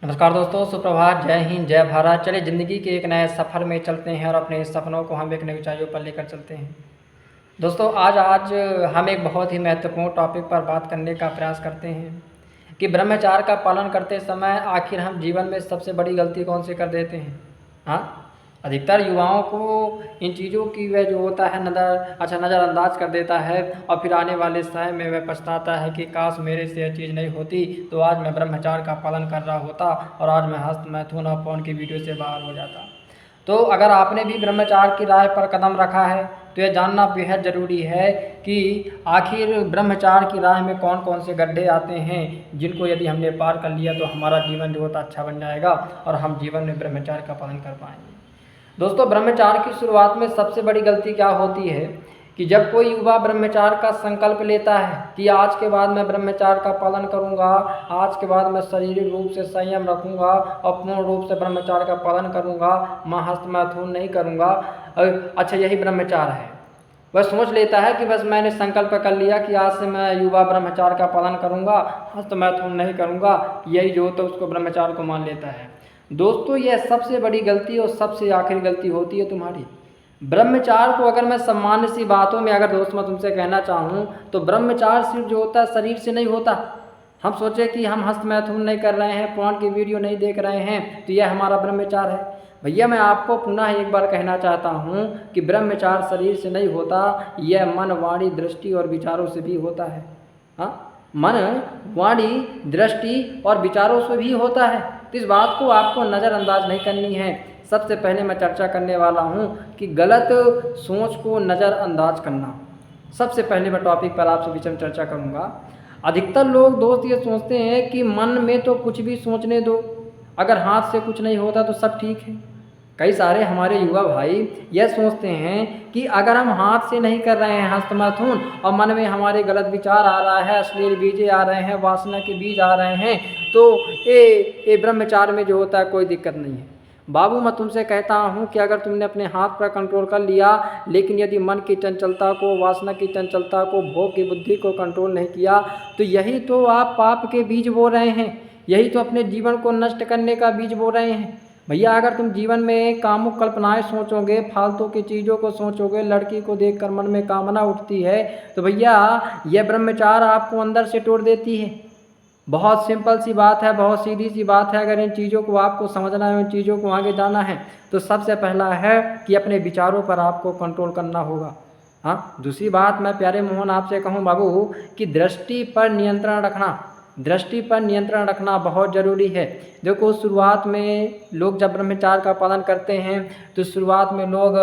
नमस्कार दोस्तों, सुप्रभात, जय हिंद, जय भारत। चलिए ज़िंदगी के एक नए सफ़र में चलते हैं और अपने सपनों को हम एक नई ऊंचाइयों पर लेकर चलते हैं। दोस्तों आज हम एक बहुत ही महत्वपूर्ण टॉपिक पर बात करने का प्रयास करते हैं कि ब्रह्मचार्य का पालन करते समय आखिर हम जीवन में सबसे बड़ी गलती कौन सी कर देते हैं। हाँ, अधिकतर युवाओं को इन चीज़ों की वह जो होता है नज़रअंदाज कर देता है और फिर आने वाले समय में वह पछताता है कि काश मेरे से यह चीज़ नहीं होती तो आज मैं ब्रह्मचार्य का पालन कर रहा होता और आज मैं हस्त मैथुन और पौन की वीडियो से बाहर हो जाता। तो अगर आपने भी ब्रह्मचार्य की राह पर कदम रखा है तो यह जानना बेहद ज़रूरी है कि आखिर ब्रह्मचार्य की राह में कौन कौन से गड्ढे आते हैं जिनको यदि हमने पार कर लिया तो हमारा जीवन जो होता अच्छा बन जाएगा और हम जीवन में ब्रह्मचार्य का पालन कर पाएंगे। दोस्तों, ब्रह्मचार्य की शुरुआत में सबसे बड़ी गलती क्या होती है कि जब कोई युवा ब्रह्मचार्य का संकल्प लेता है कि आज के बाद मैं ब्रह्मचार्य का पालन करूंगा, आज के बाद मैं शारीरिक रूप से संयम रखूंगा और पूर्ण रूप से ब्रह्मचार्य का पालन करूंगा, मैं हस्त मैथुन नहीं करूंगा, अच्छा यही ब्रह्मचार्य है। वह सोच लेता है कि बस मैंने संकल्प कर लिया कि आज से मैं युवा ब्रह्मचार्य का पालन करूंगा, हस्त मैथुन नहीं करूंगा, यही जो होता है उसको ब्रह्मचार्य को मान लेता है। दोस्तों, यह सबसे बड़ी गलती और सबसे आखिरी गलती होती है तुम्हारी। ब्रह्मचार्य को अगर मैं सामान्य सी बातों में अगर दोस्त मैं तुमसे कहना चाहूँ तो ब्रह्मचार्य सिर्फ जो होता है शरीर से नहीं होता। हम सोचे कि हम हस्त मैथुन नहीं कर रहे हैं, पौन की वीडियो नहीं देख रहे हैं तो यह हमारा ब्रह्मचार्य है। भैया, मैं आपको पुनः एक बार कहना चाहता हूँ कि ब्रह्मचार्य शरीर से नहीं होता, यह मन, वाणी, दृष्टि और विचारों से भी होता है। हाँ, मन, वाणी, दृष्टि और विचारों से भी होता है। तो इस बात को आपको नज़रअंदाज नहीं करनी है। सबसे पहले मैं चर्चा करने वाला हूँ कि गलत सोच को नज़रअंदाज करना। सबसे पहले मैं टॉपिक पर आपसे बीच में चर्चा करूँगा। अधिकतर लोग दोस्त ये सोचते हैं कि मन में तो कुछ भी सोचने दो, अगर हाथ से कुछ नहीं होता तो सब ठीक है। कई सारे हमारे युवा भाई यह सोचते हैं कि अगर हम हाथ से नहीं कर रहे हैं हस्त मैथुन और मन में हमारे गलत विचार आ रहा है, अश्लील बीजे आ रहे हैं, वासना के बीज आ रहे हैं तो ये ब्रह्मचार्य में जो होता है कोई दिक्कत नहीं है। बाबू, मैं तुमसे कहता हूँ कि अगर तुमने अपने हाथ पर कंट्रोल कर लिया लेकिन यदि मन की चंचलता को, वासना की चंचलता को, भोग की बुद्धि को कंट्रोल नहीं किया तो यही तो आप पाप के बीज बो रहे हैं, यही तो अपने जीवन को नष्ट करने का बीज बो रहे हैं। भैया, अगर तुम जीवन में कामुक कल्पनाएं सोचोगे, फालतू की चीज़ों को सोचोगे, लड़की को देखकर मन में कामना उठती है तो भैया यह ब्रह्मचार्य आपको अंदर से तोड़ देती है। बहुत सिंपल सी बात है, बहुत सीधी सी बात है। अगर इन चीज़ों को आपको समझना है, इन चीज़ों को आगे जाना है तो सबसे पहला है कि अपने विचारों पर आपको कंट्रोल करना होगा। हाँ, दूसरी बात मैं प्यारे मोहन आपसे कहूँ बाबू कि दृष्टि पर नियंत्रण रखना, दृष्टि पर नियंत्रण रखना बहुत ज़रूरी है। देखो, शुरुआत में लोग जब ब्रह्मचार्य का पालन करते हैं तो शुरुआत में लोग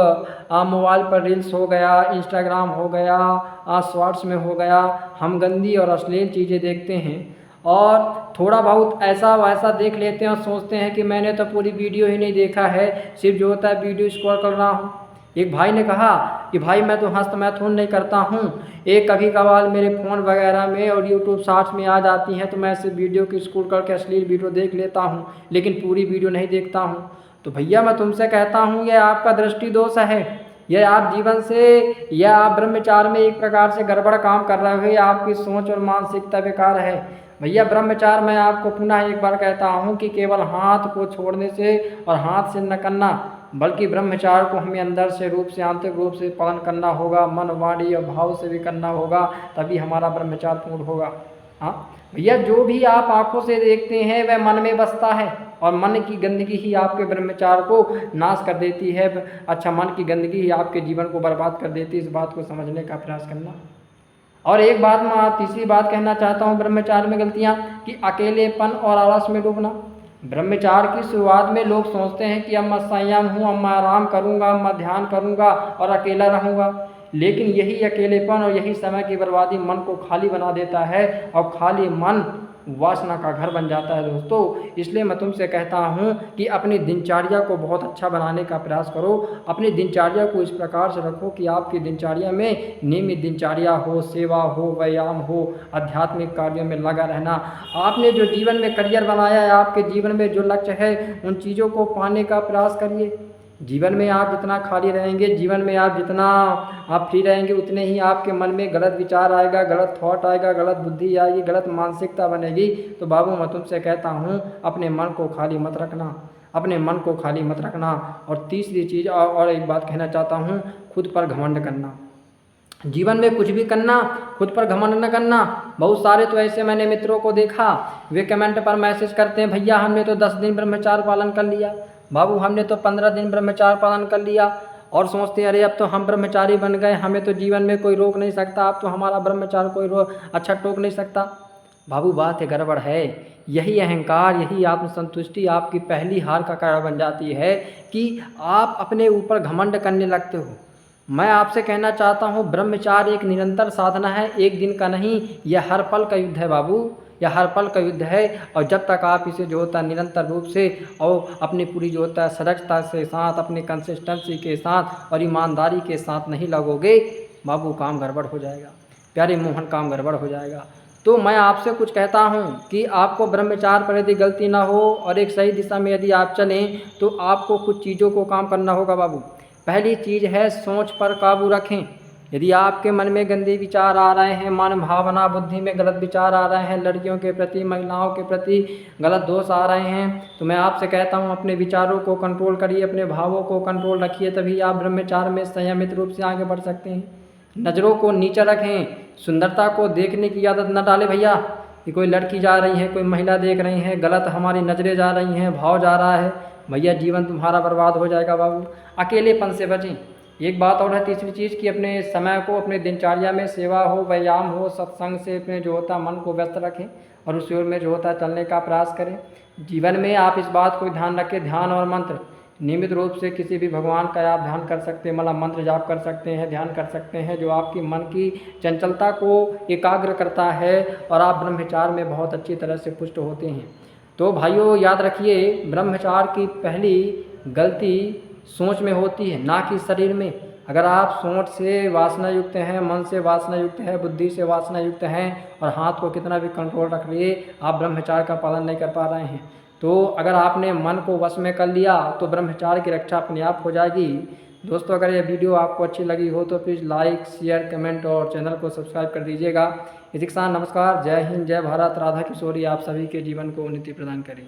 मोबाइल पर रील्स हो गया, इंस्टाग्राम हो गया, शॉर्ट्स में हो गया, हम गंदी और अश्लील चीज़ें देखते हैं और थोड़ा बहुत ऐसा वैसा देख लेते हैं और सोचते हैं कि मैंने तो पूरी वीडियो ही नहीं देखा है, सिर्फ जो होता है वीडियो स्क्रॉल कर रहा हूँ। एक भाई ने कहा कि भाई मैं तो हस्त मैथुन नहीं करता हूँ, एक कभी कभार मेरे फ़ोन वगैरह में और यूट्यूब शॉर्ट्स में आ जाती हैं तो मैं ऐसे वीडियो की स्क्रॉल करके अश्लील वीडियो देख लेता हूँ लेकिन पूरी वीडियो नहीं देखता हूँ। तो भैया, मैं तुमसे कहता हूँ यह आपका दृष्टि दोष है, यह आप जीवन से या आप ब्रह्मचार्य में एक प्रकार से गड़बड़ काम कर रहे हो, यह आपकी सोच और मानसिकता बेकार है। भैया, ब्रह्मचार्य मैं आपको पुनः एक बार कहता हूँ कि केवल हाथ को छोड़ने से और हाथ से न करना बल्कि ब्रह्मचार्य को हमें अंदर से रूप से, आंतरिक रूप से पालन करना होगा, मन, वाणी और भाव से भी करना होगा, तभी हमारा ब्रह्मचार्य पूर्ण होगा। हाँ भैया, जो भी आप आंखों से देखते हैं वह मन में बसता है और मन की गंदगी ही आपके ब्रह्मचार्य को नाश कर देती है। अच्छा, मन की गंदगी ही आपके जीवन को बर्बाद कर देती है। इस बात को समझने का प्रयास करना। और एक बात मैं तीसरी बात कहना चाहता हूँ ब्रह्मचार्य में गलतियाँ कि अकेलेपन और आलस में डूबना। ब्रह्मचार्य की शुरुआत में लोग सोचते हैं कि अब मैं संयम हूँ, अब मैं आराम करूँगा, मैं ध्यान करूँगा और अकेला रहूँगा, लेकिन यही अकेलेपन और यही समय की बर्बादी मन को खाली बना देता है और खाली मन वासना का घर बन जाता है। दोस्तों, इसलिए मैं तुमसे कहता हूँ कि अपनी दिनचर्या को बहुत अच्छा बनाने का प्रयास करो। अपनी दिनचर्या को इस प्रकार से रखो कि आपकी दिनचर्या में नियमित दिनचर्या हो, सेवा हो, व्यायाम हो, आध्यात्मिक कार्यों में लगा रहना। आपने जो जीवन में करियर बनाया है, आपके जीवन में जो लक्ष्य है, उन चीज़ों को पाने का प्रयास करिए। जीवन में आप जितना खाली रहेंगे, जीवन में आप जितना आप फ्री रहेंगे, उतने ही आपके मन में गलत विचार आएगा, गलत थॉट आएगा, गलत बुद्धि आएगी, गलत मानसिकता बनेगी। तो बाबू मैं तुमसे कहता हूँ अपने मन को खाली मत रखना, अपने मन को खाली मत रखना। और तीसरी चीज़ और एक बात कहना चाहता हूँ, खुद पर घमंड करना। जीवन में कुछ भी करना, खुद पर घमंड न करना। बहुत सारे तो ऐसे मैंने मित्रों को देखा, वे कमेंट पर मैसेज करते हैं, भैया हमने तो 10 दिन ब्रह्मचार्य पालन कर लिया, बाबू हमने तो 15 दिन ब्रह्मचार्य पालन कर लिया, और सोचते हैं अरे अब तो हम ब्रह्मचारी बन गए, हमें तो जीवन में कोई रोक नहीं सकता, अब तो हमारा ब्रह्मचार्य कोई अच्छा टोक नहीं सकता। बाबू बात है गड़बड़ है। यही अहंकार, यही आत्मसंतुष्टि आपकी पहली हार का कारण बन जाती है कि आप अपने ऊपर घमंड करने लगते हो। मैं आपसे कहना चाहता हूँ ब्रह्मचार्य एक निरंतर साधना है, एक दिन का नहीं, यह हर पल का युद्ध है बाबू, यह हर पल का युद्ध है। और जब तक आप इसे जो होता है निरंतर रूप से और अपनी पूरी जो होता है सजगता के साथ, अपनी कंसिस्टेंसी के साथ और ईमानदारी के साथ नहीं लगोगे, बाबू काम गड़बड़ हो जाएगा, प्यारे मोहन काम गड़बड़ हो जाएगा। तो मैं आपसे कुछ कहता हूँ कि आपको ब्रह्मचार्य पर यदि गलती ना हो और एक सही दिशा में यदि आप चलें, तो आपको कुछ चीज़ों को काम करना होगा बाबू। पहली चीज़ है सोच पर काबू रखें। यदि आपके मन में गंदे विचार आ रहे हैं, मन भावना बुद्धि में गलत विचार आ रहे हैं, लड़कियों के प्रति महिलाओं के प्रति गलत दोष आ रहे हैं, तो मैं आपसे कहता हूँ अपने विचारों को कंट्रोल करिए, अपने भावों को कंट्रोल रखिए, तभी आप ब्रह्मचार्य में संयमित रूप से आगे बढ़ सकते हैं। नज़रों को नीचे रखें, सुंदरता को देखने की आदत न डालें भैया कि कोई लड़की जा रही है, कोई महिला देख रही है, गलत हमारी नज़रें जा रही हैं, भाव जा रहा है, भैया जीवन तुम्हारा बर्बाद हो जाएगा बाबू। अकेलेपन से बचें। एक बात और है तीसरी चीज़ कि अपने समय को अपने दिनचर्या में सेवा हो, व्यायाम हो, सत्संग से अपने जो होता मन को व्यस्त रखें और उस ओर में जो होता है चलने का प्रयास करें। जीवन में आप इस बात को ध्यान रखें, ध्यान और मंत्र नियमित रूप से किसी भी भगवान का आप ध्यान कर सकते हैं, मतलब मंत्र जाप कर सकते हैं, ध्यान कर सकते हैं, जो आपकी मन की चंचलता को एकाग्र करता है और आप ब्रह्मचार्य में बहुत अच्छी तरह से पुष्ट होते हैं। तो भाइयों याद रखिए, ब्रह्मचार्य की पहली गलती सोच में होती है, ना कि शरीर में। अगर आप सोच से वासना युक्त हैं, मन से वासना युक्त है, बुद्धि से वासना युक्त हैं और हाथ को कितना भी कंट्रोल रख लिए, आप ब्रह्मचार्य का पालन नहीं कर पा रहे हैं। तो अगर आपने मन को वश में कर लिया तो ब्रह्मचार्य की रक्षा अपने आप हो जाएगी। दोस्तों अगर ये वीडियो आपको अच्छी लगी हो तो प्लीज़ लाइक शेयर कमेंट और चैनल को सब्सक्राइब कर दीजिएगा। इसी के साथ नमस्कार, जय हिंद, जय भारत, राधा किशोरी आप सभी के जीवन को उन्नति प्रदान करें।